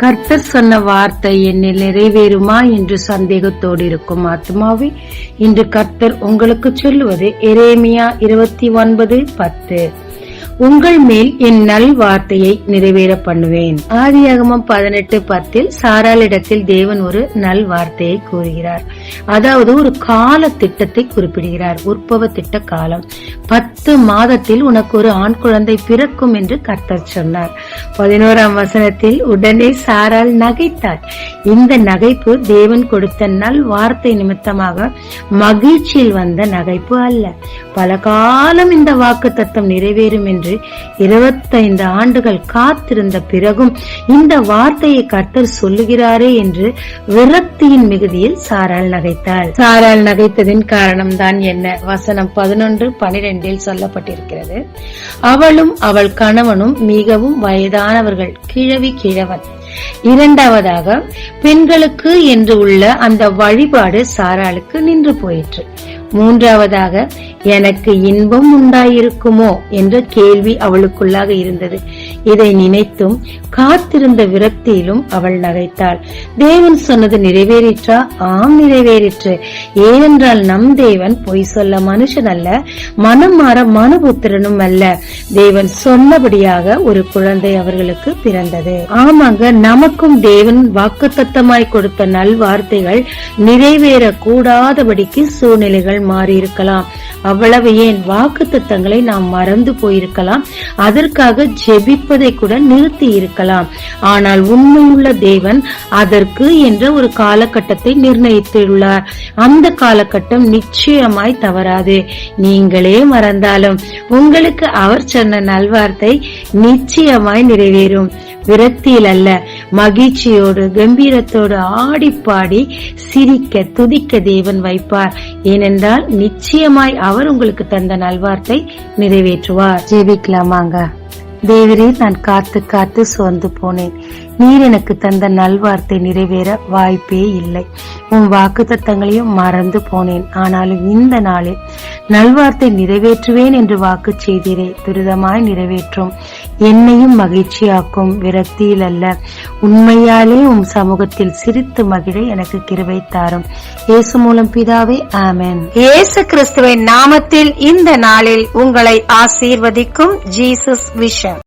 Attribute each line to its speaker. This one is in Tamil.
Speaker 1: கர்த்தர் சொன்ன வார்த்தை என்னில் நிறைவேறுமா என்று சந்தேகத்தோடு இருக்கும் ஆத்மாவே, இன்று கர்த்தர் உங்களுக்கு சொல்லுவது எரேமியா 29:10. உங்கள் மேல் என் நல் வார்த்தையை நிறைவேற பண்ணுவேன். ஆதியாகமம் 18:10 சாராளிடத்தில் தேவன் ஒரு நல் வார்த்தையை கூறுகிறார். அதாவது ஒரு கால திட்டத்தை குறிப்பிடுகிறார். உற்பவ திட்ட காலம். 10 மாதத்தில் உனக்கு ஒரு ஆண் குழந்தை பிறக்கும் என்று கர்த்தர் சொன்னார். 11ஆம் வசனத்தில் உடனே சாராள் நகைத்தார். இந்த நகைப்பு தேவன் கொடுத்த நல் வார்த்தை நிமித்தமாக மகிழ்ச்சியில் வந்த நகைப்பு அல்ல. பல காலம் இந்த வாக்கு தத்தம் நிறைவேறும் என்று 25 ஆண்டுகள் காத்திருந்த பிறகும் இந்த வார்த்தையை கர்த்தர் சொல்லுகிறாரே என்று விரக்தியின் மிகுதியில் சாராள் நகைத்தாள். சாராள் நகைத்ததின் காரணம் தான் என்ன? வசனம் 11-12 சொல்லப்பட்டிருக்கிறது. அவளும் அவள் கணவனும் மிகவும் வயதானவர்கள், கிழவன். இரண்டாவதாக, பெண்களுக்கு என்று உள்ள அந்த வழிபாடு சாராளுக்கு நின்று போயிற்று. மூன்றாவதாக, எனக்கு இன்பம் உண்டாயிருக்குமோ என்ற கேள்வி அவளுக்குள்ளாக இருந்தது. இதை நினைத்தும் காத்திருந்த விரக்தியிலும் அவள் நகைத்தாள். தேவன் சொன்னது நிறைவேறிற்றா? ஆம், நிறைவேறிற்று. ஏனென்றால் நம் தேவன் பொய் சொல்ல மனுஷன் அல்ல, மனம் மாற மனுபுத்திரனும் அல்ல. தேவன் சொன்னபடியாக ஒரு குழந்தை அவர்களுக்கு பிறந்தது. ஆமாங்க, நமக்கும் தேவன் வாக்குத்தத்தமாய் கொடுத்த நல் வார்த்தைகள் நிறைவேற கூடாதபடிக்கு சூழ்நிலைகள் மாறியிருக்கலாம். அவ்வளவு ஏன், வாக்குத்தத்தங்களை நாம் மறந்து போயிருக்கலாம். அதற்காக ஜெபிப்பதை கூட நிறுத்தி இருக்கலாம். ஆனால் உண்மையுள்ள தேவன் அதற்கு என்ற ஒரு காலகட்டத்தை நிர்ணயித்துள்ளார். அந்த காலகட்டம் நிச்சயமாய் தவறாது. நீங்களே மறந்தாலும் உங்களுக்கு அவர் சொன்ன நல்வார்த்தை நிச்சயமாய் நிறைவேறும். விரக்தியில் அல்ல, மகிழ்ச்சியோடு கம்பீரத்தோடு ஆடி பாடி சிரிக்க துதிக்க தேவன் வைப்பார். ஏனென்றால் நிச்சயமாய் அவர் உங்களுக்கு தந்த நல்வார்த்தை நிறைவேற்றுவார். ஜெபிக்கலாமாங்க. தேவரே, நான் காத்து காத்து சோர்ந்து போனேன். நீர் எனக்கு தந்த நல்வார்த்தை நிறைவேற வாய்ப்பே இல்லை. உன் வாக்கு தத்தங்களையும் மறந்து போனேன். ஆனாலும் இந்த நாளில் நல்வார்த்தை நிறைவேற்றுவேன் என்று வாக்கு செய்தீரே, துரிதமாய் நிறைவேற்றும். என்னையும் மகிழ்ச்சியாக்கும். விரக்தியில் அல்ல, உண்மையாலே உம் சமூகத்தில் சிரித்து மகிழ எனக்கு கிருபை தாரும். இயேசு மூலம் பிதாவே, ஆமென்.
Speaker 2: இயேசு கிறிஸ்துவின் நாமத்தில் இந்த நாளில் உங்களை ஆசீர்வதிக்கும் ஜீசஸ் விஷன்.